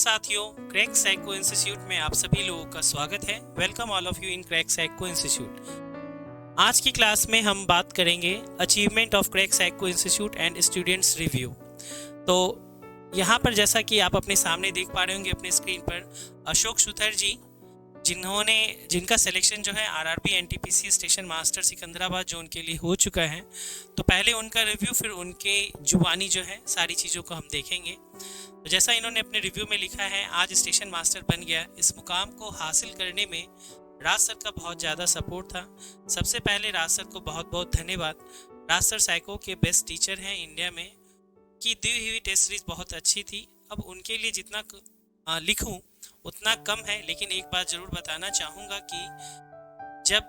साथियों, crack psycho institute में आप सभी लोगों का स्वागत है। Welcome all of you in crack psycho institute. आज की क्लास में हम बात करेंगे achievement of crack psycho institute and students review. तो यहाँ पर जैसा कि आप अपने सामने देख पा रहे होंगे अपने स्क्रीन पर, अशोक सुथर जी जिनका सिलेक्शन जो है RRB NTPC station master Secunderabad zone के लिए हो चुका है। तो पहले उनका रिव्यू, फिर उनके जुबानी जो है सारी चीज़ों को हम देखेंगे। तो जैसा इन्होंने अपने रिव्यू में लिखा है, आज स्टेशन मास्टर बन गया। इस मुकाम को हासिल करने में राज सर का बहुत ज़्यादा सपोर्ट था। सबसे पहले राज सर को बहुत बहुत धन्यवाद। राज सर साइको के बेस्ट टीचर हैं इंडिया में। की दी हुई टेस्ट सीरीज बहुत अच्छी थी। अब उनके लिए जितना लिखूं उतना कम है, लेकिन एक बात ज़रूर बताना चाहूँगा कि जब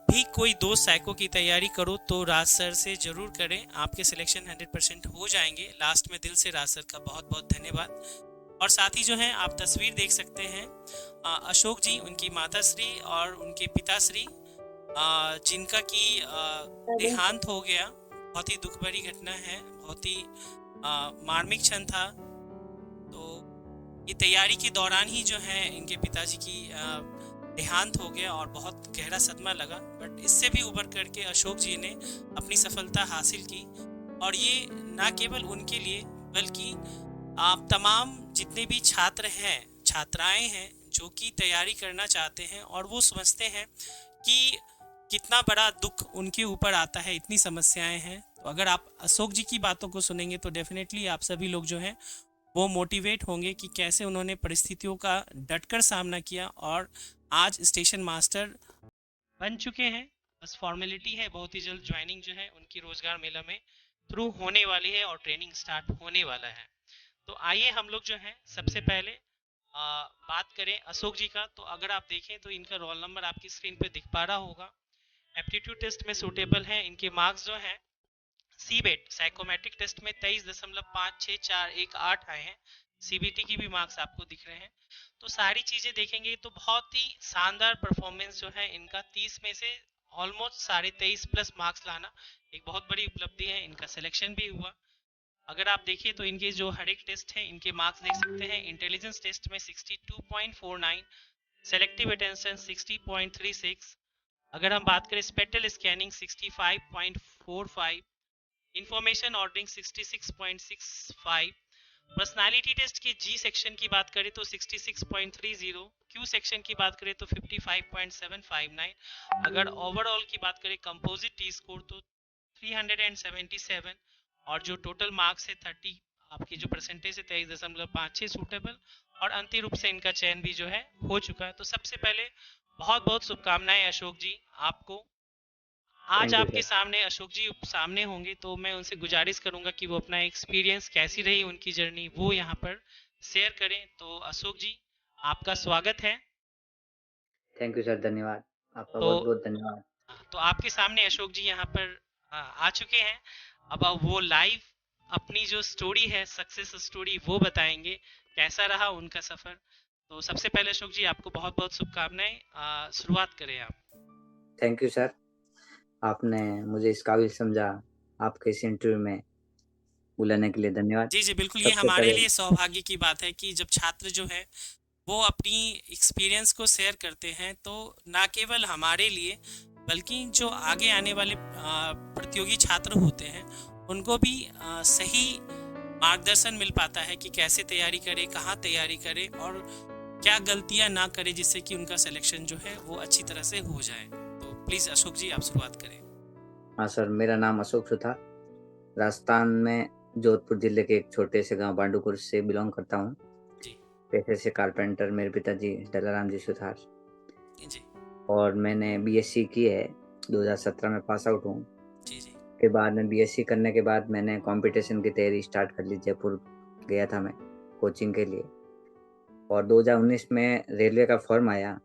भी कोई दोस्त साइको की तैयारी करो तो राज सर से ज़रूर करें, आपके सिलेक्शन 100% हो जाएंगे। लास्ट में दिल से राज सर का बहुत बहुत धन्यवाद। और साथ ही जो है आप तस्वीर देख सकते हैं अशोक जी, उनकी माता श्री और उनके पिताश्री जिनका कि देहांत हो गया। बहुत ही दुख भरी घटना है, बहुत ही मार्मिक क्षण था। तो ये तैयारी के दौरान ही जो है इनके पिताजी की देहांत हो गया और बहुत गहरा सदमा लगा। बट इससे भी उबर करके अशोक जी ने अपनी सफलता हासिल की। और ये ना केवल उनके लिए बल्कि आप तमाम जितने भी छात्र हैं, छात्राएं हैं जो कि तैयारी करना चाहते हैं और वो समझते हैं कि कितना बड़ा दुख उनके ऊपर आता है, इतनी समस्याएं हैं। तो अगर आप अशोक जी की बातों को सुनेंगे तो डेफिनेटली आप सभी लोग जो हैं वो मोटिवेट होंगे कि कैसे उन्होंने परिस्थितियों का डटकर सामना किया और आज स्टेशन मास्टर बन चुके हैं। बस फॉर्मेलिटी है, बहुत ही जल्द ज्वाइनिंग जो है उनकी रोजगार मेला में थ्रू होने वाली है और ट्रेनिंग स्टार्ट होने वाला है। तो आइए हम लोग जो है सबसे पहले बात करें अशोक जी का। तो अगर आप देखें तो इनका रोल नंबर आपकी स्क्रीन पे दिख पा रहा होगा। एप्टीट्यूड टेस्ट में सूटेबल है। इनके मार्क्स जो हैं सीबेट साइकोमेट्रिक टेस्ट में 23.5648 आए हैं। सीबीटी की भी मार्क्स आपको दिख रहे हैं। तो सारी चीजें देखेंगे तो बहुत ही शानदार परफॉर्मेंस जो है इनका, 30 में से ऑलमोस्ट 23.5+ मार्क्स लाना एक बहुत बड़ी उपलब्धि है। इनका सिलेक्शन भी हुआ। अगर आप देखिए तो इनके जो हर एक टेस्ट है इनके मार्क्स देख सकते हैं। इंटेलिजेंस टेस्ट में 62.49, सेलेक्टिव अटेंशन 60.36, अगर हम बात करें spectral scanning 65.45, information ordering 66.65, personality test के जी सेक्शन की बात करें तो 66.30, क्यू सेक्शन की बात करें तो 55.759, अगर ओवरऑल की बात करें कंपोजिट टी स्कोर तो 377, और जो टोटल मार्क्स है 30, आपकी जो परसेंटेज है 23.56 सूटेबल, और अंतिम रूप से इनका चयन भी जो है हो चुका है। तो सबसे पहले बहुत बहुत शुभकामनाएं अशोक जी आपको। आज आपके सामने अशोक जी सामने होंगे तो मैं उनसे गुजारिश करूंगा कि वो अपना एक्सपीरियंस, कैसी रही उनकी जर्नी, वो यहाँ पर शेयर करें। तो अशोक जी आपका स्वागत है। थैंक यू सर, धन्यवाद। आपका तो बहुत बहुत धन्यवाद। तो आपके सामने अशोक जी यहाँ पर आ चुके हैं। अब वो लाइव अपनी जो स्टोरी है, सक्सेस स्टोरी, वो बताएंगे कैसा रहा उनका सफर। तो सबसे पहले अशोक जी आपको बहुत बहुत शुभकामनाएं। शुरुआत करें आप। थैंक यू सर, आपने मुझे इस काबिल समझा। आपके इस इंटरव्यू में बुलाने के लिए धन्यवाद। जी जी बिल्कुल, ये सबसे हमारे पहले लिए सौभाग्य की बात है कि जब छात्र जो है वो अपनी एक्सपीरियंस को शेयर करते हैं तो ना केवल हमारे लिए बल्कि जो आगे आने वाले प्रतियोगी छात्र होते हैं उनको भी सही मार्गदर्शन मिल पाता है कि कैसे तैयारी करें, कहाँ तैयारी करें और क्या गलतियाँ ना करें जिससे कि उनका सिलेक्शन जो है वो अच्छी तरह से हो जाए। तो प्लीज़ अशोक जी आप शुरुआत करें। हाँ सर, मेरा नाम अशोक सुथार, राजस्थान में जोधपुर जिले के एक छोटे से गांव बांडुपुर से बिलोंग करता हूँ। जी पेशे से कारपेंटर, मेरे पिताजी डलाराम जी सुथार, जी और मैंने बीएससी की है। 2017 में पास आउट हूँ। जी जी के बाद में बीएससी करने के बाद मैंने कंपटीशन की तैयारी स्टार्ट कर ली। जयपुर गया था मैं कोचिंग के लिए, और 2019 में रेलवे का फॉर्म आया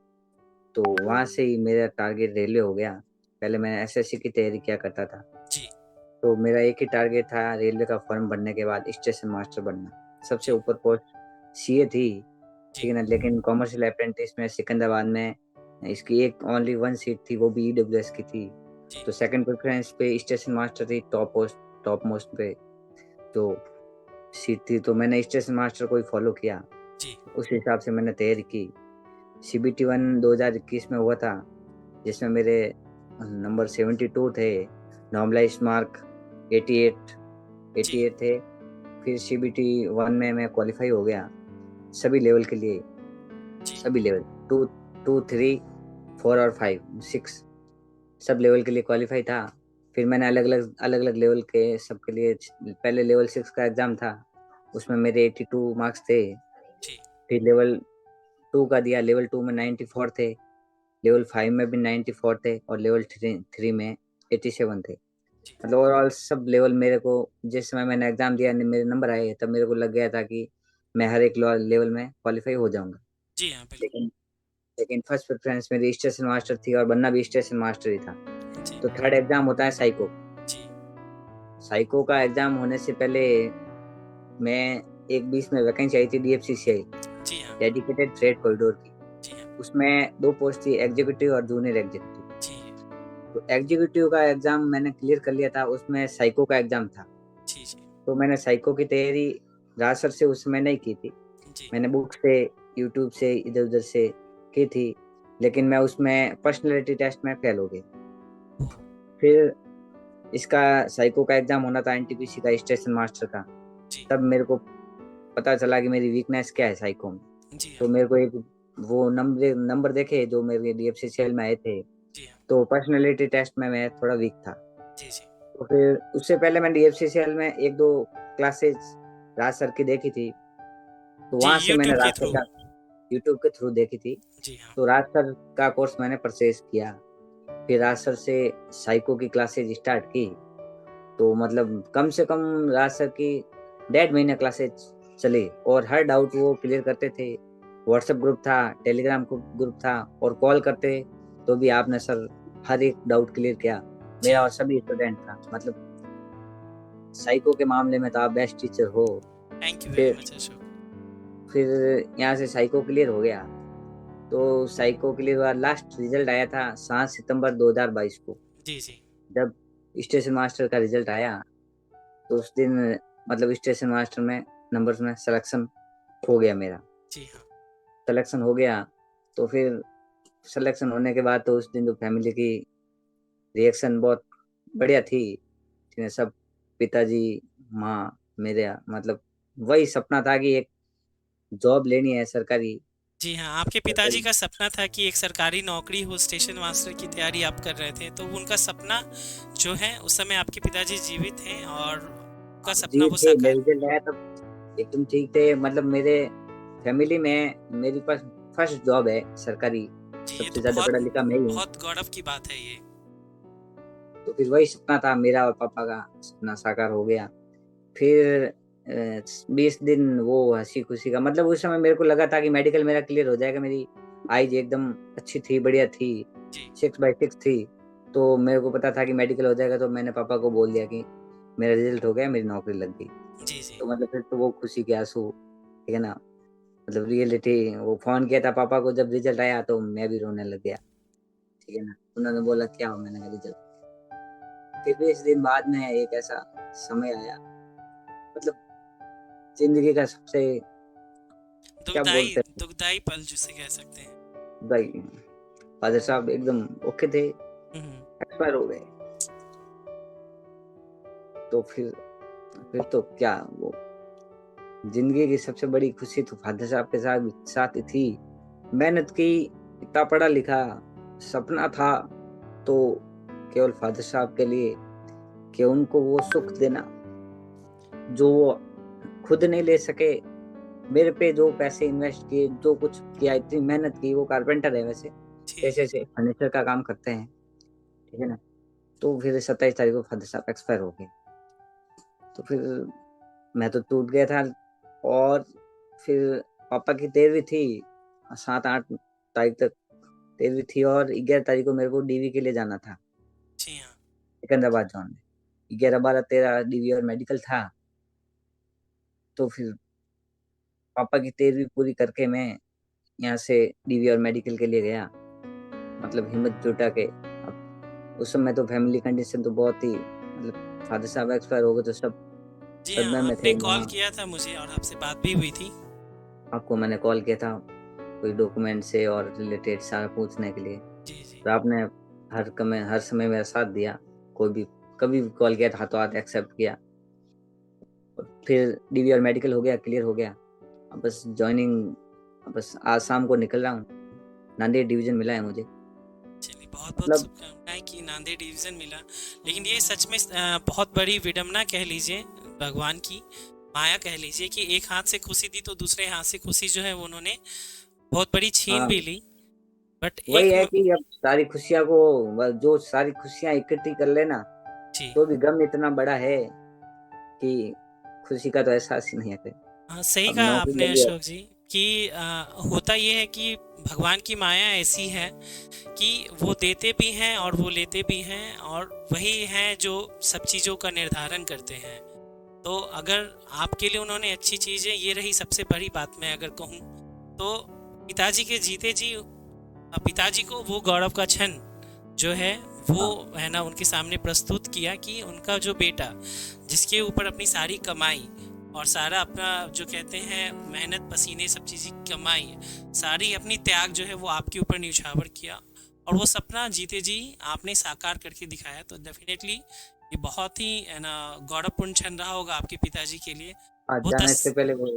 तो वहाँ से ही मेरा टारगेट रेलवे हो गया। पहले मैं एसएससी की तैयारी किया करता था, जी तो मेरा एक ही टारगेट था रेलवे का फॉर्म भरने के बाद स्टेशन मास्टर बनना। सबसे जी ऊपर पोस्ट सीए थी, जी ठीक है ना, लेकिन कॉमर्शियल अप्रेंटिस में सिकंदराबाद में इसकी एक ओनली वन सीट थी, वो भी ईडब्ल्यूएस की थी। जी तो सेकंड प्रेफरेंस पे स्टेशन मास्टर थी, टॉप मोस्ट पे तो सीट थी, तो मैंने स्टेशन मास्टर को ही फॉलो किया। जी उस हिसाब से मैंने तैयारी की। CBT 1 2021 में हुआ था, जिसमें मेरे नंबर 72 थे, नॉर्मलाइज्ड मार्क 88 थे। फिर CBT 1 में मैं क्वालिफाई हो गया सभी लेवल के लिए, जी सभी लेवल 2 3 4 और 5 6 सब लेवल के लिए क्वालिफाई था। फिर मैंने अलग अलग लेवल के सबके लिए पहले लेवल 6 का एग्ज़ाम था, उसमें मेरे 82 मार्क्स थे। जी फिर लेवल 2 का दिया, लेवल 2 में 94 थे, लेवल 5 में भी 94 थे और लेवल 3 में 87 थे। जी मतलब ओवरऑल सब लेवल मेरे को, जिस समय मैंने एग्ज़ाम दिया मेरे नंबर आए तब मेरे को लग गया था कि मैं हर एक लेवल में क्वालिफाई हो जाऊंगा। जी हाँ, बिल्कुल। लेकिन लेकिन फर्स्ट प्रेफरेंस मेरी स्टेशन मास्टर थी और बनना भी स्टेशन मास्टर ही था। जी तो थर्ड एग्ज़ाम होता है साइको। जी साइको का एग्ज़ाम होने से पहले मैं एक 20 में वैकेंसी आई थी DFCCI, जी हाँ, डेडिकेटेड फ्रेट कॉरिडोर की। जी हाँ, उसमें 2 पोस्ट थी, एग्जीक्यूटिव और जूनियर एग्जीक्यूटिव। जी तो एग्जीक्यूटिव का एग्ज़ाम मैंने क्लियर कर लिया था, उसमें साइको का एग्ज़ाम था। जी जी तो मैंने साइको की तैयारी राज सर से उस समय नहीं की थी। जी मैंने बुक से, यूट्यूब से, इधर-उधर से की थी, लेकिन मैं उसमें पर्सनैलिटी टेस्ट में फेल हो गया। फिर इसका साइको का एग्ज़ाम होना था NTPC का, स्टेशन मास्टर का। जी तब मेरे को पता चला कि मेरी वीकनेस क्या है साइको में। जी तो हाँ, मेरे को एक वो नंबर देखे जो मेरे DFCCL में आए थे, जी हाँ, तो पर्सनैलिटी टेस्ट में मैं थोड़ा वीक था। जी जी तो फिर उससे पहले मैंने DFCCL में 1-2 क्लासेस राज सर की देखी थी। तो जी, वहाँ से मैंने यूट्यूब के राज सर थ्रू। का यूट्यूब के थ्रू देखी थी। जी हाँ, तो राज सर का कोर्स मैंने परचेज़ किया। फिर राज सर से साइको की क्लासेस स्टार्ट की। तो मतलब कम से कम राज सर की 1.5 महीने क्लासेस चली और हर डाउट वो क्लियर करते थे। व्हाट्सएप ग्रुप था, टेलीग्राम ग्रुप था और कॉल करते तो भी आपने सर हर एक डाउट क्लियर किया। जी मेरा और सभी स्टूडेंट का मतलब साइको के मामले में तो आप बेस्ट टीचर हो। थैंक यू वेरी फिर मच अशोक। फिर यहाँ से साइको क्लियर हो गया। तो साइको क्लियर हुआ, लास्ट रिजल्ट आया था 7 सितंबर 2022 को। जी जी जब स्टेशन मास्टर का रिजल्ट आया तो उस दिन मतलब स्टेशन मास्टर में नंबर्स में सिलेक्शन हो गया मेरा। जी हाँ, सिलेक्शन हो गया तो फिर सिलेक्शन होने के बाद तो उस दिन तो फैमिली की रिएक्शन बहुत बढ़िया थी। इसमें सब पिताजी, माँ, मेरे मतलब वही सपना था कि एक जॉब लेनी है सरकारी। जी हाँ, आपके पिताजी सरकारी का सपना था कि एक सरकारी नौकरी हो, स्टेशन मास्टर की तैयारी आप कर रहे थे, तो उनका सपना जो है उस समय आपके पिताजी जीवित हैं और उनका सपना जी वो थे, साकार। मेरे रिजल्ट आया तब एकदम ठीक थे। मतलब मेरे फैमिली में मेरे पास फर्स्ट जॉब है सरकारी, जी, ये सबसे तो ज़्यादा बहुत पढ़ा लिखा मैं ही हूँ। बहुत गौरव की बात है ये। तो फिर वही सपना था मेरा और पापा का, सपना साकार हो गया। फिर 20 दिन वो हँसी-खुशी का मतलब उस समय मेरे को लगा था कि मेडिकल मेरा क्लियर हो जाएगा। मेरी आइज़ एकदम अच्छी थी, बढ़िया थी, जी 6/6 थी। तो मेरे को पता था कि मेडिकल हो जाएगा, तो मैंने पापा को बोल दिया कि मेरा रिज़ल्ट हो गया, मेरी नौकरी लग गई। जी जी तो मतलब फिर तो वो खुशी के आँसू, ठीक है ना? मतलब रियलिटी वो फ़ोन किया था पापा को जब रिज़ल्ट आया तो मैं भी रोने लग गया, ठीक है ना? उन्होंने बोला क्या हुआ? मैंने कहा रिज़ल्ट। फिर 20 दिन बाद में एक ऐसा समय आया, मतलब ज़िंदगी का सबसे क्या दुखदाई बोलते हैं दुखदाई पल जिसे कह सकते हैं। भाई, फादर साहब एकदम ओके थे, हम्म, एक्सपायर हो गए। तो फिर तो क्या वो ज़िंदगी की सबसे बड़ी खुशी तो फादर साहब के साथ ही थी। मेहनत की, इतना पढ़ा लिखा, सपना था तो केवल फादर साहब के लिए कि उनको वो सुख देना जो वो खुद नहीं ले सके। मेरे पे जो पैसे इन्वेस्ट किए, जो कुछ किया, इतनी मेहनत की, वो कारपेंटर है वैसे, जी पैसे जी से फर्नीचर का काम करते हैं, ठीक है ना? तो फिर 27 तारीख को फादर साहब एक्सपायर हो गए। तो फिर मैं तो टूट गया था। और फिर पापा की 13वीं थी, 7-8 तारीख तक 13वीं थी और 11 तारीख को मेरे को डीवी के लिए जाना था, जी हाँ, सिकंदराबाद जोन में। 11, 12, 13 डीवी और मेडिकल था। तो फिर पापा की 13वीं पूरी करके मैं यहाँ से डीवी और मेडिकल के लिए गया, मतलब हिम्मत जुटा के। अब उस समय तो फैमिली कंडीशन तो बहुत ही मतलब फादर साहब एक्सपायर हो गए तो सब जी हाँ, सदमे में आपने थे कॉल माँ। किया था मुझे और आपसे बात भी हुई थी। आपको मैंने कॉल किया था कोई डॉक्यूमेंट से और रिलेटेड सारा पूछने के लिए, जी जी तो आपने हर समय मेरा साथ दिया। कोई भी कभी भी कॉल किया था हाथों हाथ एक्सेप्ट किया। और फिर डीवी और मेडिकल हो गया, क्लियर हो गया। अब बस ज्वाइनिंग, बस आज शाम को निकल रहा हूँ। नांदेड़ डिवीजन मिला है मुझे। चलिए, बहुत बहुत मतलब शुभकामनाएं कि नांदेड़ डिवीजन मिला। लेकिन ये सच में बहुत बड़ी विडम्बना कह लीजिए, भगवान की माया कह लीजिए, कि एक हाथ से खुशी दी तो दूसरे हाथ से खुशी जो है वो उन्होंने बहुत बड़ी छीन हाँ, भी ली। बट वही एक है कि अब सारी खुशियाँ को, जो सारी खुशियाँ इकट्ठी कर लेना, जी तो भी गम इतना बड़ा है कि खुशी का तो एहसास ही नहीं है कहीं। हाँ, सही अब कहा नौकरी आपने लगी है। अशोक जी कि होता ये है कि भगवान की माया ऐसी है कि वो देते भी हैं और वो लेते भी हैं, और वही हैं जो सब चीज़ों का निर्धारण करते हैं। तो अगर आपके लिए उन्होंने अच्छी चीज़ें, ये रही सबसे बड़ी बात मैं अगर कहूँ तो, पिताजी के जीते जी पिताजी को वो गौरव का क्षण जो है वो हाँ, है ना उनके सामने प्रस्तुत किया कि उनका जो बेटा, जिसके ऊपर अपनी सारी कमाई और सारा अपना जो कहते हैं मेहनत पसीने सब चीज़ें कमाई, सारी अपनी त्याग जो है वो आपके ऊपर न्यौछावर किया, और वो सपना जीते जी आपने साकार करके दिखाया। तो डेफिनेटली ये बहुत ही है ना गौरवपूर्ण क्षण रहा होगा आपके पिताजी के लिए। आज वो जाने तस से पहले वो,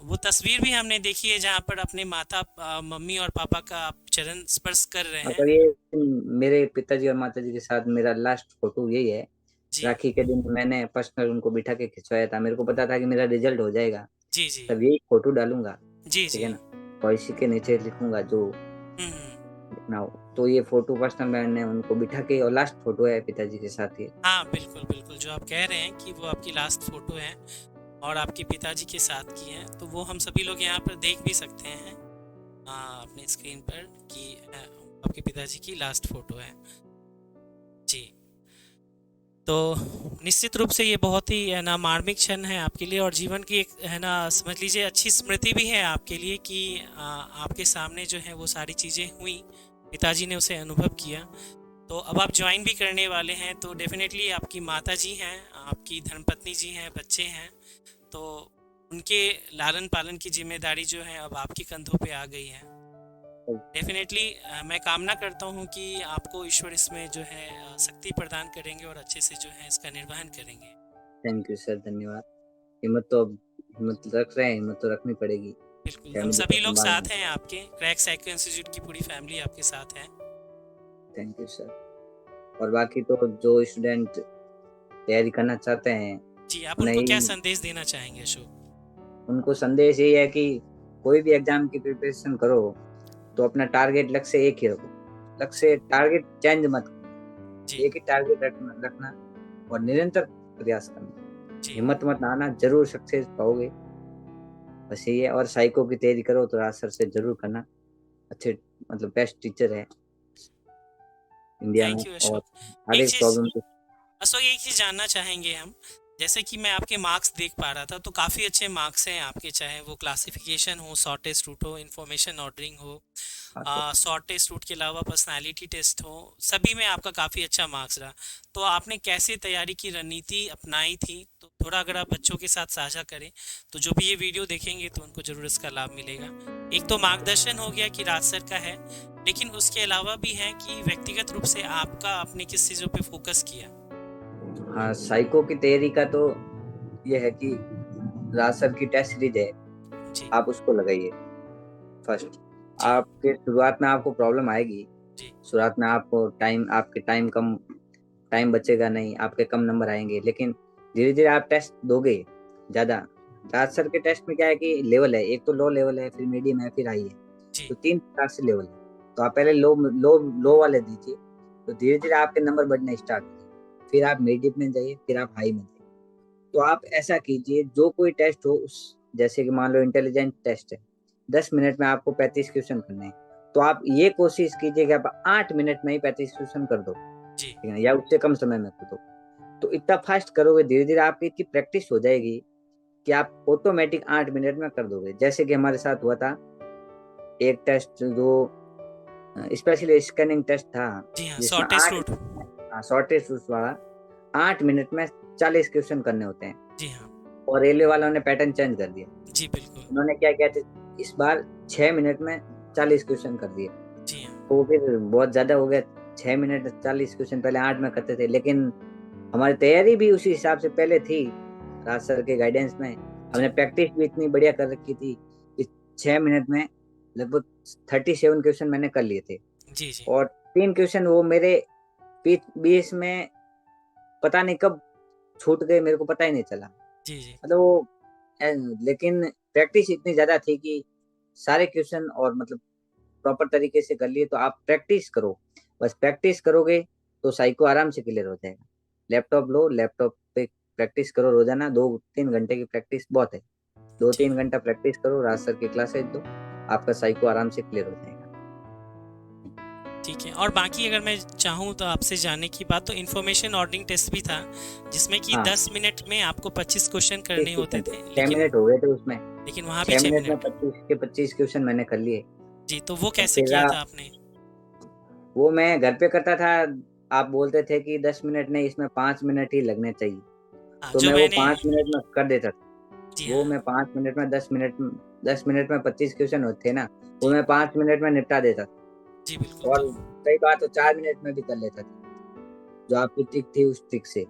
वो तस्वीर भी हमने देखी है जहाँ पर अपने माता मम्मी और पापा का आप चरण स्पर्श कर रहे हैं। मतलब ये मेरे पिताजी और माताजी के साथ मेरा लास्ट फोटो यही है। जी राखी के दिन मैंने पर्सनल उनको बिठा के खिंचवाया था। मेरे को पता था कि मेरा रिजल्ट हो जाएगा, जी जी तब यही फोटो डालूंगा। जी ठीक जी। है ना। और इसी के नीचे लिखूंगा जो हम्म। लिखना हो। तो ये फोटो पर्सनल मैंने उनको बिठा के, और लास्ट फोटो है पिताजी के साथ ये। हाँ बिल्कुल बिल्कुल, जो आप कह रहे हैं कि वो आपकी लास्ट फोटो है और आपके पिताजी के साथ की है, तो वो हम सभी लोग यहाँ पर देख भी सकते हैं अपने स्क्रीन पर कि आपके पिताजी की लास्ट फोटो है। जी। तो निश्चित रूप से ये बहुत ही है ना मार्मिक क्षण है आपके लिए, और जीवन की एक है ना समझ लीजिए अच्छी स्मृति भी है आपके लिए कि आपके सामने जो है वो सारी चीज़ें हुई, पिताजी ने उसे अनुभव किया। तो अब आप ज्वाइन भी करने वाले हैं, तो डेफिनेटली आपकी माता जी हैं, आपकी धर्मपत्नी जी हैं, बच्चे हैं, तो उनके लालन पालन की जिम्मेदारी जो है अब आपके कंधों पे आ गई है। डेफिनेटली मैं कामना करता हूँ कि आपको ईश्वर इसमें जो है शक्ति प्रदान करेंगे और अच्छे से जो है इसका निर्वहन करेंगे। थैंक यू सर, धन्यवाद। हिम्मत तो अब हिम्मत रख रहे हैं, हिम्मत तो रखनी पड़ेगी बिल्कुल, हम फैमिली को सभी लोग संभालना। साथ हैं आपके, क्रैक साइको इंस्टीट्यूट की पूरी फैमिली आपके साथ है। Thank you sir. और बाकी तो जो स्टूडेंट तैयारी करना चाहते हैं, जी, आप उन्हें उनको क्या यही, संदेश देना चाहेंगे अशोक? उनको संदेश यही है कि कोई भी एग्जाम की प्रिपरेशन करो तो अपना टारगेट लक्ष्य एक ही रखो। लक्ष्य टारगेट चेंज मत करो, जी एक ही टारगेट रखना और निरंतर प्रयास करना। जी। हिम्मत मत आना, जरूर सक्सेस पाओगे। बस यही है। और साइको की तैयारी करो तो राज सर से जरूर करना। अच्छे, मतलब बेस्ट टीचर है इंडिया में, थैंक यू और अशोक। हर एक एक चीज़ प्रॉब्लम को। अशोक, एक चीज़ जानना चाहेंगे हम, जैसे कि मैं आपके मार्क्स देख पा रहा था तो काफ़ी अच्छे मार्क्स हैं आपके, चाहे वो क्लासिफिकेशन हो, शॉर्टेस्ट रूट हो, इंफॉर्मेशन ऑर्डरिंग हो, हाँ सर। शॉर्टेस्ट रूट के अलावा पर्सनालिटी टेस्ट हो, सभी में आपका काफ़ी अच्छा मार्क्स रहा। तो आपने कैसे तैयारी की रणनीति अपनाई थी, तो थोड़ा अगर आप बच्चों के साथ साझा करें तो जो भी ये वीडियो देखेंगे तो उनको ज़रूर इसका लाभ मिलेगा। एक तो मार्गदर्शन हो गया कि राज सर का है, लेकिन उसके अलावा भी है कि व्यक्तिगत रूप से आपका आपने किस चीज़ों पे फोकस किया। हाँ, साइको की तैयारी का तो ये है कि राज सर की टेस्ट सीरीज है, जी आप उसको लगाइए फर्स्ट। जी आपके शुरुआत में आपको प्रॉब्लम आएगी। जी शुरुआत में आपको आपके टाइम बचेगा नहीं, आपके कम नंबर आएंगे, लेकिन धीरे धीरे आप टेस्ट दोगे ज्यादा। राज सर के टेस्ट में क्या है कि लेवल है, एक तो लो लेवल है, फिर मीडियम है, फिर हाई है। जी तो 3 प्रकार से लेवल है। तो आप पहले लो लो लो वाले दीजिए, तो धीरे धीरे आपके नंबर बढ़ने स्टार्ट होंगे। फिर आप मीडियम में जाइए, फिर आप हाई में जाइए। तो आप ऐसा कीजिए, जो कोई टेस्ट हो उस, जैसे कि मान लो इंटेलिजेंट टेस्ट है, 10 मिनट में आपको 35 क्वेश्चन करने हैं, तो आप ये कोशिश कीजिए कि आप 8 मिनट में ही 35 क्वेश्चन कर दो। जी ठीक है, या उससे कम समय में कर दो। तो इतना फास्ट करोगे, धीरे धीरे आपकी इतनी प्रैक्टिस हो जाएगी कि आप ऑटोमेटिक 8 मिनट में कर दोगे। जैसे कि हमारे साथ हुआ था एक टेस्ट, जो स्पेशली स्कैनिंग टेस्ट था, जी हाँ, जिसमें शॉर्टेस्ट रूट। शॉर्टेज वाला 8 मिनट में 40 क्वेश्चन करने होते हैं। जी हाँ। और रेलवे वालों ने पैटर्न चेंज कर दिया। जी बिल्कुल। उन्होंने क्या किया था, इस बार 6 मिनट में 40 क्वेश्चन कर दिए। जी हाँ, तो फिर बहुत ज़्यादा हो गया, 6 मिनट 40 क्वेश्चन, पहले 8 में करते थे, लेकिन हमारी तैयारी भी उसी हिसाब से पहले थी, राज सर के गाइडेंस में। हमने प्रैक्टिस भी इतनी बढ़िया कर रखी थी कि 6 मिनट में लगभग 37 क्वेश्चन मैंने कर लिए थे। जी, जी, और 3 क्वेश्चन वो मेरे बीच में पता नहीं कब छूट गए, मेरे को पता ही नहीं चला। जी, जी, मतलब वो लेकिन प्रैक्टिस इतनी ज़्यादा थी कि सारे क्वेश्चन और मतलब प्रॉपर तरीके से कर लिए। तो आप प्रैक्टिस करो, बस प्रैक्टिस करोगे तो साइको आराम से क्लियर हो जाएगा। लैपटॉप लो, लैपटॉप पे प्रैक्टिस करो रोजाना, 2-3 घंटे की प्रैक्टिस बहुत है। दो जी। तीन घंटा प्रैक्टिस करो, राज सर की क्लासेज दो, आपका साइको आराम से क्लियर हो जाएगा। ठीक है, और बाकी अगर मैं चाहूँ तो आपसे जानने की बात, तो इन्फॉर्मेशन ऑर्डरिंग टेस्ट भी था जिसमें कि हाँ, 10 मिनट में आपको 25 क्वेश्चन 25 करने होते क्वेश्चन थे, थे, 6 लेकिन मिनट हो गए थे उसमें। वहाँ भी 6 6 मिनट में मिनट 25 के 25 क्वेश्चन मैंने कर लिए। जी, तो वो और कैसे फिर किया था आपने? वो मैं घर पे करता था। आप बोलते थे कि 10 मिनट नहीं, इसमें 5 मिनट ही लगने चाहिए, हाँ, तो जो मैं वो मैंने 5 मिनट में कर देता था। जी वो हाँ, मैं 5 मिनट में 10 मिनट में 25 क्वेश्चन होते ना, वो जी, मैं 5 मिनट में निपटा देता जी था। बिल्कुल, और तो कई बार तो 4 मिनट में भी कर लेता था, जो आपकी ट्रिक थी उस ट्रिक से।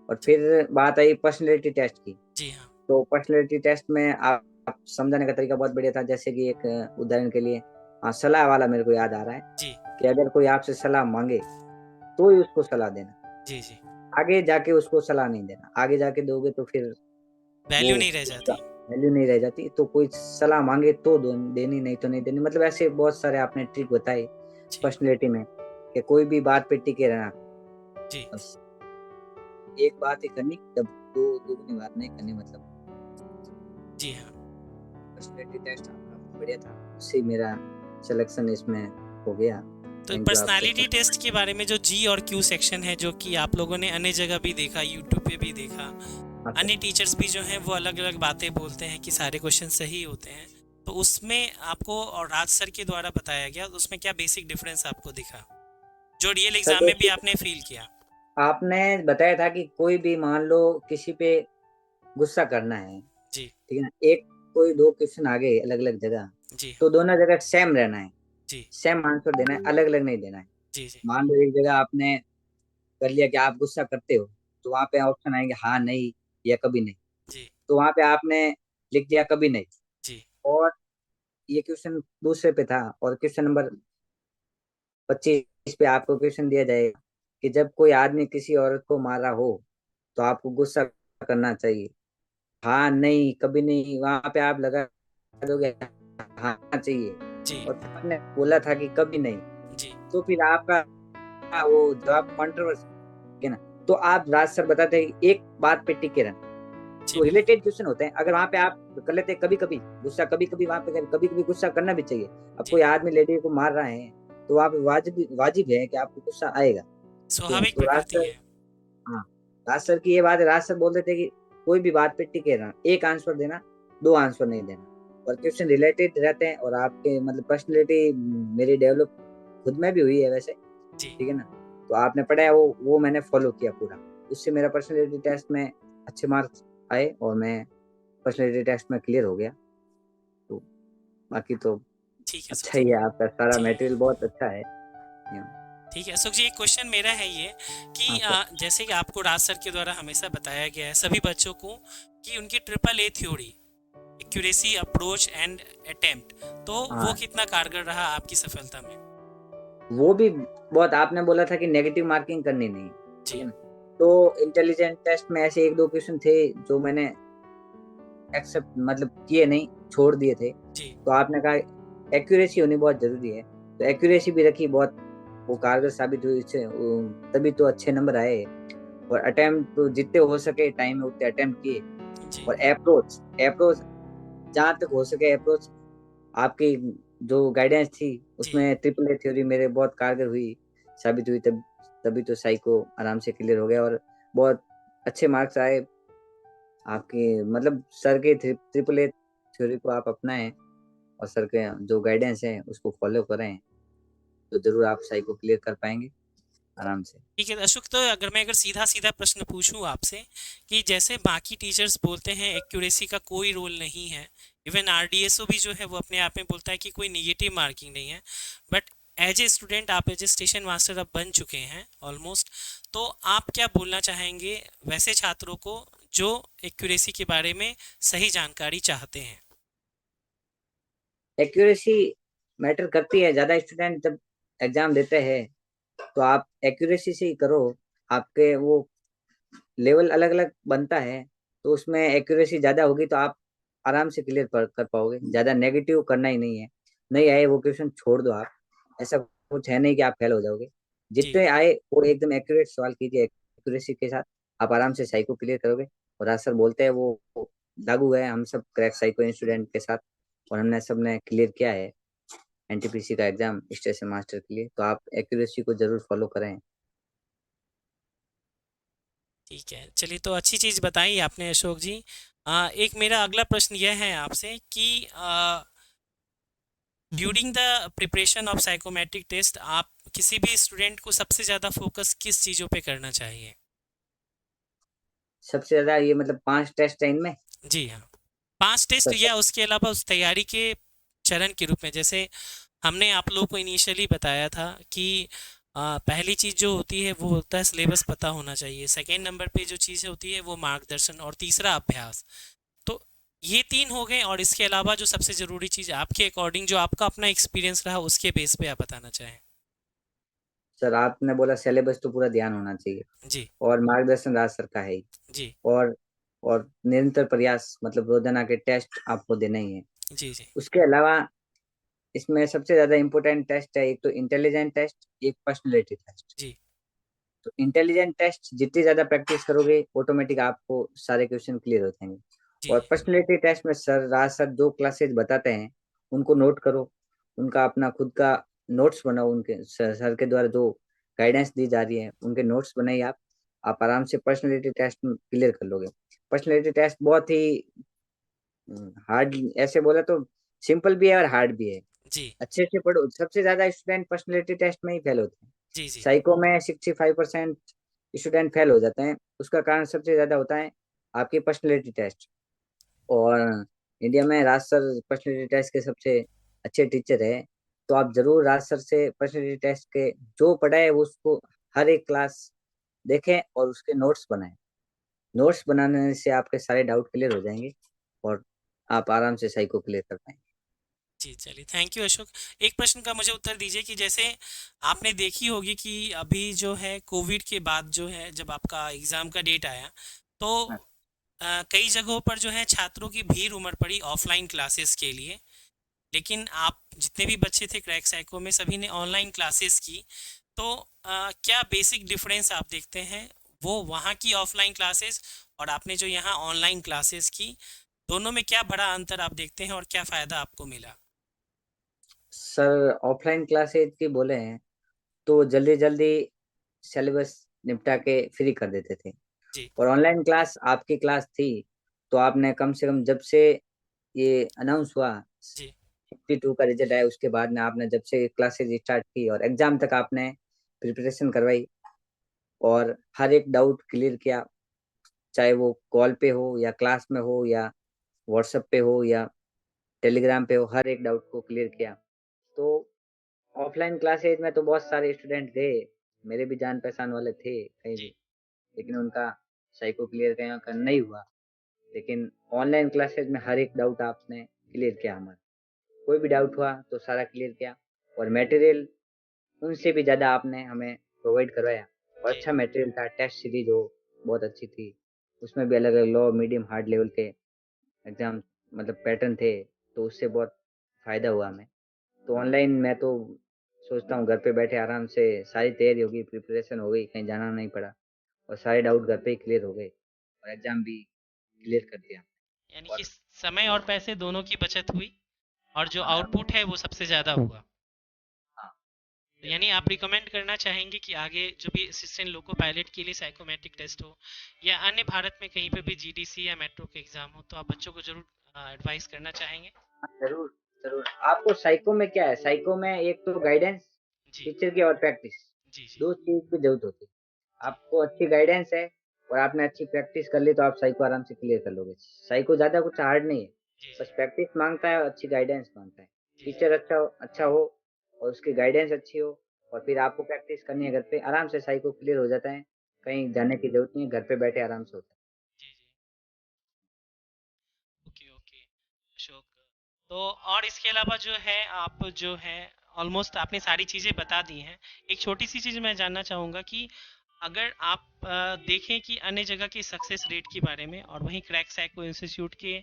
और फिर बात आई पर्सनैलिटी टेस्ट की। जी हाँ, तो पर्सनैलिटी टेस्ट में आप समझाने का तरीका बहुत बढ़िया था। जैसे कि एक उदाहरण के लिए, सलाह वाला मेरे को याद आ रहा है जी, कि अगर कोई आपसे सलाह मांगे तो ही उसको सलाह देना, जी, जी, आगे जाके उसको सलाह नहीं देना। आगे जाके दोगे तो फिर वो वैल्यू नहीं रह उसका जाती। वैल्यू नहीं रह जाती। तो कोई सलाह मांगे तो देनी, नहीं तो नहीं देनी। मतलब ऐसे बहुत सारे आपने ट्रिक बताए जी, पर्सनैलिटी में, कि कोई भी बात पे टिके रहना, जी, बस एक बात ही करनी, जब दो दुगनी बात नहीं करनी। मतलब जी हाँ। पर्सनैलिटी टेस्ट आपका बढ़िया था, उससे मेरा सिलेक्शन इसमें हो गया। तो थैंक यू आपसे। पर्सनालिटी टेस्ट के बारे में जो जी और क्यू सेक्शन है, जो कि आप लोगों ने अन्य जगह भी देखा, यूट्यूब पे भी देखा, हाँ सर। अन्य टीचर्स भी जो हैं वो अलग अलग बातें बोलते हैं कि सारे क्वेश्चन सही होते हैं, तो उसमें आपको और राज सर के द्वारा बताया गया, तो उसमें क्या बेसिक डिफरेंस आपको दिखा जो रियल सर एग्जाम में भी देखिए, आपने फील किया? आपने बताया था कि कोई भी मान लो किसी पे गुस्सा करना है, जी, ठीक है ना? एक कोई 2 क्वेश्चन आगे अलग-अलग जगह, जी, तो दोनों जगह सेम रहना है, जी, सेम आंसर देना है, अलग-अलग नहीं देना है। जी, जी, मान लो एक जगह आपने कर लिया कि आप गुस्सा करते हो, तो वहाँ पे ऑप्शन आएँगे हाँ, नहीं या कभी नहीं। जी, तो वहाँ पे आपने लिख दिया कभी नहीं। जी, और ये क्वेश्चन दूसरे पे था, और क्वेश्चन नंबर 25 पे आपको क्वेश्चन दिया जाएगा कि जब कोई आदमी किसी औरत को मार रहा हो, तो आपको गुस्सा करना चाहिए। हाँ, नहीं, कभी नहीं, वहाँ पे आप लगा दोगे हाँ चाहिए। जी, और फिर आपने बोला था कि कभी नहीं, जी, तो फिर आपका वो जवाब कंट्रोवर्सी है ना? तो आप राज सर बताते हैं कि एक बात पे टिके रहना। जी तो बिल्कुल, रिलेटेड क्वेश्चन होते हैं, अगर वहाँ पे आप कर लेते हैं कभी-कभी गुस्सा, कभी-कभी वहाँ पे कभी-कभी गुस्सा करना भी चाहिए। अब जी, कोई आदमी लेडी को मार रहा है, तो वहाँ पे वाजिब है कि आपको गुस्सा आएगा। क्यों? स्वाभाविक तो राज प्रकृति सर, है। हाँ, राज सर की ये बात है, राज सर बोलते थे कि कोई भी बात पे टिके रहना, एक आंसर देना, 2 आंसर नहीं देना। और क्वेश्चन रिलेटेड रहते हैं, और आपके मतलब पर्सनैलिटी मेरी डेवलप खुद में भी हुई है वैसे, जी, ठीक है ना? तो आपने पढ़ा है वो मैंने फॉलो किया पूरा। उससे मेरा पर्सनैलिटी टेस्ट में अच्छे मार्क्स आए, और मैं पर्सनैलिटी टेस्ट में क्लियर हो गया। तो बाकी तो ठीक है सुख अच्छा जी। ही है, आपका सारा जी, मटेरियल बहुत अच्छा है। ठीक है अशोक जी, एक क्वेश्चन मेरा है ये कि हाँ सर। जैसे कि आपको राज सर के द्वारा हमेशा बताया गया है सभी बच्चों को कि उनकी triple A theory, accuracy, approach and attempt, तो वो हाँ, कितना कारगर रहा आपकी सफलता में? वो भी बहुत, आपने बोला था कि नेगेटिव मार्किंग करनी नहीं, ठीक जी, है ना? तो इंटेलिजेंट टेस्ट में ऐसे 1-2 क्वेश्चन थे जो मैंने एक्सेप्ट मतलब किए नहीं, छोड़ दिए थे। जी, तो आपने कहा एक्यूरेसी होनी बहुत ज़रूरी है, तो एक्यूरेसी भी रखी, बहुत वो कारगर साबित हुई इससे, तभी तो अच्छे नंबर आए। और अटेम्प्ट तो जितने हो सके टाइम में उतने अटेम्प्ट किए। जी, और अप्रोच अप्रोच जहाँ तक हो सके अप्रोच, आपकी जो गाइडेंस थी जी, उसमें ट्रिपल ए थ्योरी मेरे बहुत कारगर हुई, साबित हुई, तभी तो साइको आराम से क्लियर हो गया, और बहुत अच्छे मार्क्स आए आपके। मतलब सर के ट्रिपल ए थ्योरी को आप अपनाएं, और सर के जो गाइडेंस है उसको फॉलो करें, तो जरूर आप साइको क्लियर कर पाएंगे आराम से। ठीक है अशोक, तो अगर सीधा सीधा प्रश्न पूछूं आपसे कि जैसे बाकी टीचर्स बोलते हैं एक्यूरेसी का कोई रोल नहीं है, इवन आरडीएसओ भी जो है वो अपने आप में बोलता है कि कोई निगेटिव मार्किंग नहीं है, बट एज ए स्टूडेंट आप एज ए स्टेशन मास्टर अब बन चुके हैं ऑलमोस्ट, तो आप क्या बोलना चाहेंगे वैसे छात्रों को जो एक्यूरेसी के बारे में सही जानकारी चाहते हैं? एक्यूरेसी मैटर करती है। ज्यादा स्टूडेंट जब एग्जाम देते हैं तो आप एक्यूरेसी से ही करो। आपके वो लेवल अलग अलग बनता है, तो उसमें एक्यूरेसी ज्यादा होगी तो आप आराम से क्लियर कर पाओगे। ज्यादा नेगेटिव करना ही नहीं है। नहीं आए वो क्वेश्चन छोड़ दो आप। ऐसा कुछ है नहीं कि आप फेल हो जाओगे। जी जितने आए वो एकदम एक्यूरेट सवाल कीजिए, एक्यूरेसी के साथ आप आराम से साइको क्लियर करोगे। और आज सर बोलते हैं वो लागू है हम सब क्रैक साइको स्टूडेंट के साथ, और हमने सबने क्लियर किया है एनटीपीसी का एग्जाम स्टेशन मास्टर के लिए। तो आप एक्यूरेसी को जरूर फॉलो करें। ठीक है, चलिए तो अच्छी चीज़ बताई आपने अशोक जी। एक मेरा अगला प्रश्न यह है आपसे कि during the preparation of psychometric test आप किसी भी स्टूडेंट को सबसे ज़्यादा फोकस किस चीज़ों पे करना चाहिए? सबसे ज्यादा ये मतलब 5 टेस्ट है इनमें। जी हाँ, 5 टेस्ट तो या उसके अलावा उस तैयारी के चरण के रूप में, जैसे हमने आप लोगों को इनिशियली बताया था कि पहली चीज़ जो होती है वो होता है सिलेबस पता होना चाहिए, सेकेंड नंबर पे जो चीज़ होती है वो मार्गदर्शन, और तीसरा अभ्यास। तो ये 3 हो गए, और इसके अलावा जो सबसे ज़रूरी चीज़ आपके अकॉर्डिंग जो आपका अपना एक्सपीरियंस रहा उसके बेस पे आप बताना चाहें? सर आपने बोला सिलेबस तो पूरा ध्यान होना चाहिए, जी, और मार्गदर्शन राज सर का है ही। जी, और और निरंतर प्रयास मतलब रोजाना के टेस्ट आपको देना ही है। जी, जी, उसके अलावा इसमें सबसे ज्यादा इम्पोर्टेंट टेस्ट है, एक तो इंटेलिजेंट टेस्ट, एक पर्सनैलिटी टेस्ट। जी, तो इंटेलिजेंट टेस्ट जितनी ज्यादा प्रैक्टिस करोगे ऑटोमेटिक आपको सारे क्वेश्चन क्लियर हो जाएंगे। जी, और पर्सनैलिटी टेस्ट में सर राज सर जो क्लासेज बताते हैं उनको नोट करो। उनका अपना खुद का नोट्स बनाओ। उनके सर के द्वारा जो गाइडेंस दी जा रही है उनके नोट्स बनाइए आप आराम से पर्सनैलिटी टेस्ट क्लियर कर लोगे। पर्सनैलिटी टेस्ट बहुत ही हार्ड, ऐसे बोला तो सिंपल भी है और हार्ड भी है। जी, अच्छे से पढ़ो। सबसे ज्यादा स्टूडेंट पर्सनैलिटी टेस्ट में ही फेल होते हैं। जी, जी, साइको में 65% स्टूडेंट फेल हो जाते हैं। उसका कारण सबसे ज्यादा होता है आपकी पर्सनैलिटी टेस्ट। और इंडिया में राज सर पर्सनैलिटी टेस्ट के सबसे अच्छे टीचर है। तो आप जरूर राज सर से पर्सनैलिटी टेस्ट के जो पढ़ाए वो उसको हर एक क्लास देखें और उसके नोट्स बनाएं। नोट्स बनाने से आपके सारे डाउट क्लियर हो जाएंगे और आप आराम से साइको क्लियर कर पाएंगे। जी, चलिए थैंक यू अशोक। एक प्रश्न का मुझे उत्तर दीजिए कि जैसे आपने देखी होगी कि अभी जो है कोविड के बाद जो है जब आपका एग्ज़ाम का डेट आया, तो हाँ, कई जगहों पर जो है छात्रों की भीड़ उमड़ पड़ी ऑफलाइन क्लासेस के लिए, लेकिन आप जितने भी बच्चे थे क्रैक साइको में सभी ने ऑनलाइन क्लासेस की। तो क्या बेसिक डिफरेंस आप देखते हैं वो वहाँ की ऑफलाइन क्लासेस और आपने जो यहाँ ऑनलाइन क्लासेस की, दोनों में क्या बड़ा अंतर आप देखते हैं और क्या फ़ायदा आपको मिला? सर ऑफलाइन क्लासेज की बोले हैं तो जल्दी जल्दी सिलेबस निपटा के फ्री कर देते थे। जी, और ऑनलाइन क्लास आपकी क्लास थी तो आपने कम से कम जब से ये अनाउंस हुआ जी, 52 का रिजल्ट आया उसके बाद में आपने जब से क्लासेज स्टार्ट की और एग्जाम तक आपने प्रिपरेशन करवाई और हर एक डाउट क्लियर किया। चाहे वो कॉल पे हो या क्लास में हो या व्हाट्सएप पे हो या टेलीग्राम पे हो, हर एक डाउट को क्लियर किया। तो ऑफलाइन क्लासेज में तो बहुत सारे स्टूडेंट थे, मेरे भी जान पहचान वाले थे कहीं भी, जी, लेकिन उनका साइको क्लियर कहीं का नहीं हुआ। लेकिन ऑनलाइन क्लासेज में हर एक डाउट आपने क्लियर किया हमारा। कोई भी डाउट हुआ तो सारा क्लियर किया। और मटेरियल उनसे भी ज़्यादा आपने हमें प्रोवाइड करवाया। और जी, अच्छा मटेरियल था। टेस्ट सीरीज हो बहुत अच्छी थी। उसमें भी अलग अलग लो मीडियम हार्ड लेवल के एग्जाम मतलब पैटर्न थे। तो उससे बहुत फायदा हुआ हमें। तो ऑनलाइन मैं तो सोचता हूँ घर पे बैठे आराम से सारी तैयारी होगी, प्रिपरेशन हो गई, कहीं जाना नहीं पड़ा और सारे डाउट घर पे ही क्लियर हो गए और एग्जाम भी क्लियर कर दिया। यानी कि और समय और पैसे दोनों की बचत हुई और जो हाँ आउटपुट है वो सबसे ज़्यादा हुआ। हाँ तो यानी आप रिकमेंड करना चाहेंगे कि आगे जो भी असिस्टेंट लोको पायलट के लिए साइकोमेट्रिक टेस्ट हो या अन्य भारत में कहीं पे भी जीडीसी या मेट्रो के एग्ज़ाम हो, तो आप बच्चों को ज़रूर एडवाइस करना चाहेंगे? हाँ, जरूर जरूर। आपको साइको में क्या है, साइको में एक तो गाइडेंस जी, टीचर की और प्रैक्टिस, जी, जी, दो चीज की जरूरत होती है। जी, आपको अच्छी गाइडेंस है और आपने अच्छी प्रैक्टिस कर ली तो आप साइको आराम से क्लियर कर लोगे। साइको ज्यादा कुछ हार्ड नहीं है। जी बस जी प्रैक्टिस माँगता है और अच्छी गाइडेंस माँगता है। जी जी टीचर अच्छा हो और उसकी गाइडेंस अच्छी हो और फिर आपको प्रैक्टिस करनी है घर पे, आराम से साइको क्लियर हो जाता है। कहीं जाने की ज़रूरत नहीं है, घर पे बैठे आराम से होता है। जी जी। Okay okay Ashok. तो और इसके अलावा जो है आप जो है ऑलमोस्ट आपने सारी चीज़ें बता दी हैं। एक छोटी सी चीज़ मैं जानना चाहूँगा कि अगर आप देखें कि अन्य जगह की सक्सेस रेट के बारे में और वहीं क्रैक साइको इंस्टीट्यूट के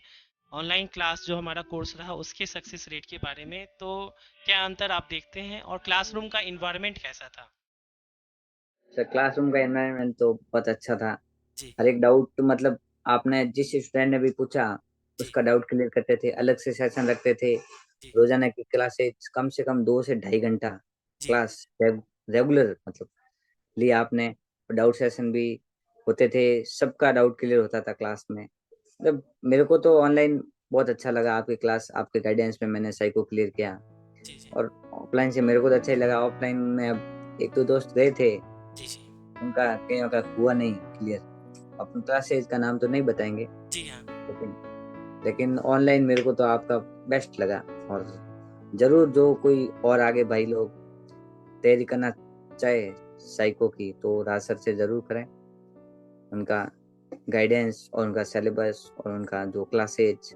ऑनलाइन क्लास जो हमारा कोर्स रहा उसके सक्सेस रेट के बारे में, तो क्या अंतर आप देखते हैं और क्लासरूम का इन्वायरमेंट कैसा था? सर क्लासरूम का एनवायरनमेंट तो बहुत अच्छा था। जी हर एक डाउट मतलब आपने जिस स्टूडेंट ने भी पूछा, जी उसका डाउट क्लियर करते थे। अलग से सेशन रखते थे। जी रोज़ाना की क्लासेस कम से कम 2 से ढाई घंटा जी क्लास रेगुलर मतलब लिया आपने। डाउट सेशन भी होते थे, सबका डाउट क्लियर होता था क्लास में। मतलब मेरे को तो ऑनलाइन बहुत अच्छा लगा आपकी क्लास, आपके गाइडेंस में मैंने साइको क्लियर किया जी जी और ऑफलाइन से मेरे को तो अच्छा ही लगा। ऑफलाइन में अब 1-2 दोस्त गए थे, जी जी उनका कईयों का हुआ नहीं क्लियर। अपनी क्लासेस का नाम तो नहीं बताएँगे, जी हाँ लेकिन लेकिन ऑनलाइन मेरे को तो आपका बेस्ट लगा और ज़रूर जो कोई और आगे भाई लोग तैयारी करना चाहे साइको की, तो राज सर से ज़रूर करें। उनका गाइडेंस और उनका सिलेबस और उनका जो क्लासेज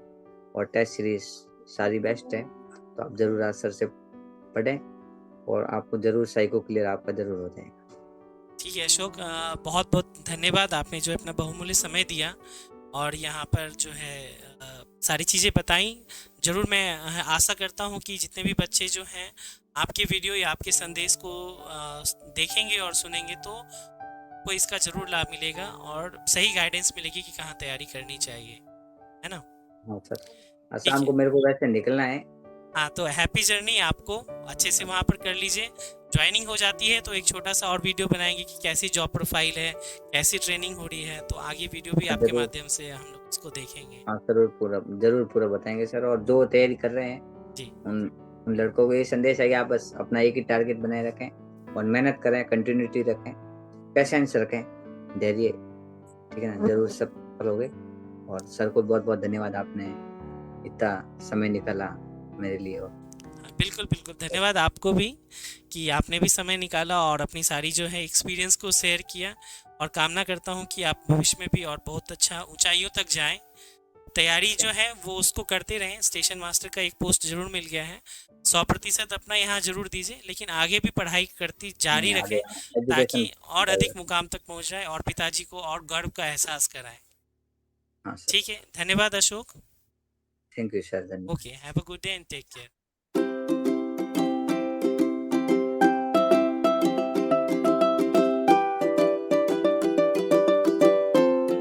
और टेस्ट सीरीज़ सारी बेस्ट है। तो आप ज़रूर राज सर से पढ़ें और आपको ज़रूर साइको क्लियर आपका ज़रूर हो जाएगा। ठीक है अशोक, बहुत बहुत धन्यवाद, आपने जो है अपना बहुमूल्य समय दिया और यहाँ पर जो है सारी चीज़ें बताई। ज़रूर मैं आशा करता हूँ कि जितने भी बच्चे जो हैं आपके वीडियो या आपके संदेश को देखेंगे और सुनेंगे तो को इसका ज़रूर लाभ मिलेगा और सही गाइडेंस मिलेगी कि कहाँ तैयारी करनी चाहिए, है ना? हाँ सर, ठीक शाम है। को मेरे को वैसे निकलना है। हाँ, तो हैप्पी जर्नी आपको, अच्छे से वहाँ पर कर लीजिए। जॉइनिंग हो जाती है तो एक छोटा सा और वीडियो बनाएंगे कि कैसी जॉब प्रोफाइल है, कैसी ट्रेनिंग हो रही है, तो आगे वीडियो भी हाँ, आपके ज़रूर। माध्यम से हम लोग उसको देखेंगे। हाँ, ज़रूर पूरा बताएँगे सर और जो तैयारी कर रहे हैं, जी उन उन लड़कों को ये संदेश है कि आप बस अपना एक ही टारगेट बनाए रखें और मेहनत करें, कंटिन्यूटी रखें, पेशेंस रखें, धैर्य, ठीक है ना? ज़रूर सफल होगे और सर को बहुत-बहुत धन्यवाद आपने इतना समय निकाला मेरे लिए और हाँ, बिल्कुल बिल्कुल धन्यवाद आपको भी कि आपने भी समय निकाला और अपनी सारी जो है एक्सपीरियंस को शेयर किया और कामना करता हूँ कि आप भविष्य में भी और बहुत अच्छा ऊंचाइयों तक जाएं। तैयारी जो है वो उसको करते रहें। स्टेशन मास्टर का एक पोस्ट जरूर मिल गया है, 100% अपना यहाँ जरूर दीजिए, लेकिन आगे भी पढ़ाई करती जारी नहीं आगे रखें एजुकेशन ताकि और अधिक मुकाम तक पहुँच जाए और पिताजी को और गर्व का एहसास कराएं। हाँ सर, ठीक है, धन्यवाद अशोक। थैंक यू सर, धन्यवाद। Okay, have a good day and take care.